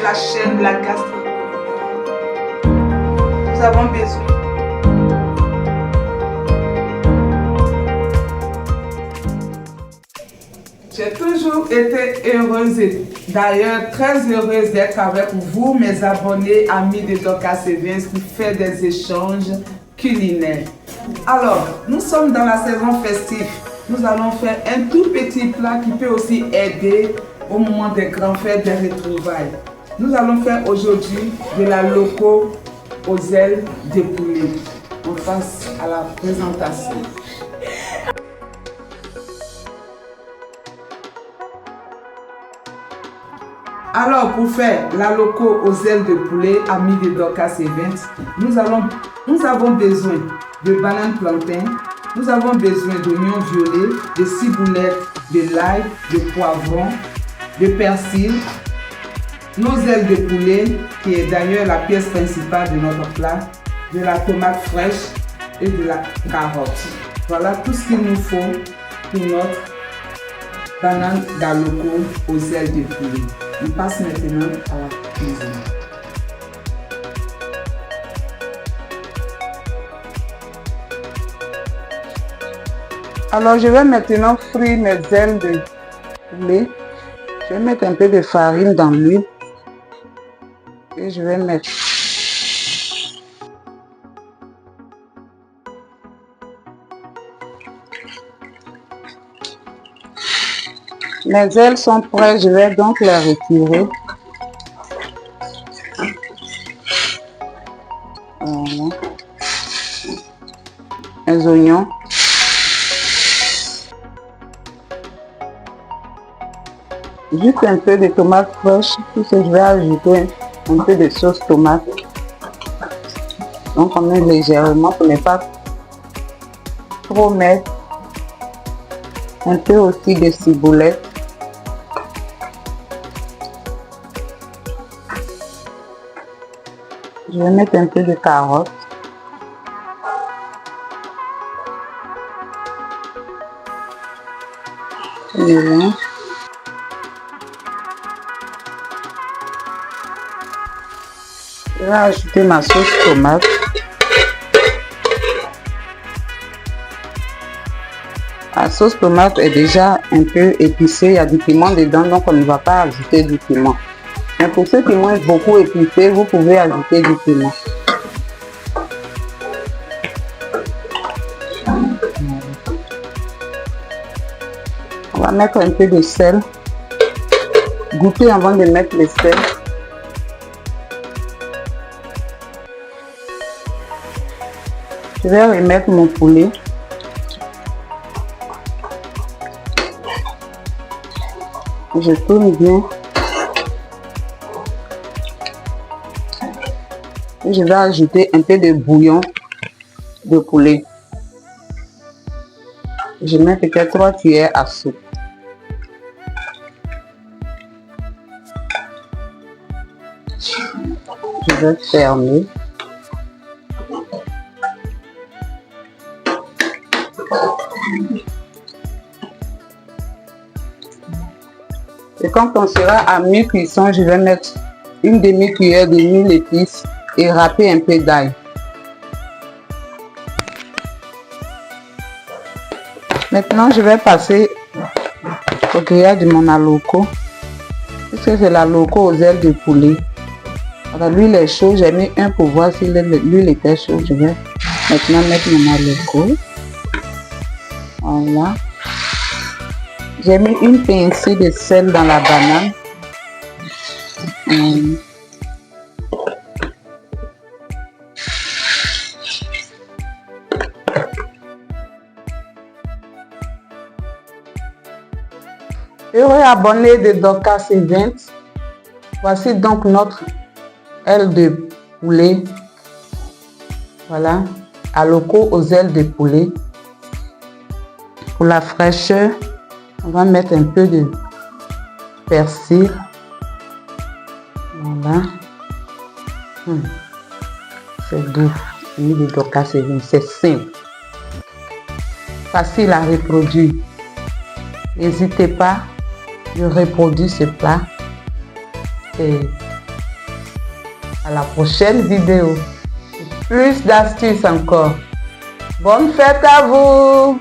la chaîne de la gastronomie. Nous avons besoin. J'ai toujours été heureuse et d'ailleurs très heureuse d'être avec vous, mes abonnés, amis de Dorcas Events, qui fait des échanges culinaires. Alors, nous sommes dans la saison festive. Nous allons faire un tout petit plat qui peut aussi aider au moment des grands fêtes, des retrouvailles. Nous allons faire aujourd'hui de la loco aux ailes de poulet. On passe à la présentation. Alors, pour faire la loco aux ailes de poulet, amis de Dorcas Events, nous avons besoin de bananes plantain, nous avons besoin d'oignons violets, de ciboulettes, de l'ail, de poivrons, de persil, nos ailes de poulet, qui est d'ailleurs la pièce principale de notre plat, de la tomate fraîche et de la carotte. Voilà tout ce qu'il nous faut pour notre banane d'aloco aux ailes de poulet. On passe maintenant à la cuisine. Alors, je vais maintenant frire mes ailes de poulet. Je vais mettre un peu de farine dans l'huile. Et je vais mettre mes ailes sont prêtes, je vais donc les retirer. Voilà. Les oignons. Juste un peu de tomate fraîche, puisque je vais ajouter un peu de sauce tomate. Donc on met légèrement pour ne pas trop mettre. Un peu aussi de ciboulette. Je vais mettre un peu de carotte. Je mélange. Je vais ajouter ma sauce tomate. La sauce tomate est déjà un peu épicée, il y a du piment dedans, donc on ne va pas ajouter du piment. Mais pour ceux qui mangent beaucoup épicé, vous pouvez ajouter du piment. On va mettre un peu de sel. Goûter avant de mettre le sel. Je vais remettre mon poulet. Je tourne bien. Et je vais ajouter un peu de bouillon de poulet. Je mets peut-être 3 cuillères à soupe. Je vais fermer. Et quand on sera à mi-cuisson, je vais mettre une demi-cuillère de mille épices et râper un peu d'ail. Maintenant, je vais passer au grillage de mon aloco. Puisque c'est l'aloco aux ailes de poulet. Alors, l'huile est chaude, j'ai mis un pour voir si l'huile était chaude. Je vais maintenant mettre mon aloco. Voilà. J'ai mis une pincée de sel dans la banane. Heureux abonnés de Dorcas Events, voici donc notre aile de poulet. Voilà, aloco aux ailes de poulet. Pour la fraîcheur, on va mettre un peu de persil. Voilà. C'est doux. De Dorcas Events, c'est simple. Facile à reproduire. N'hésitez pas, je reproduis ce plat. C'est À la prochaine vidéo. Plus d'astuces encore. Bonne fête à vous!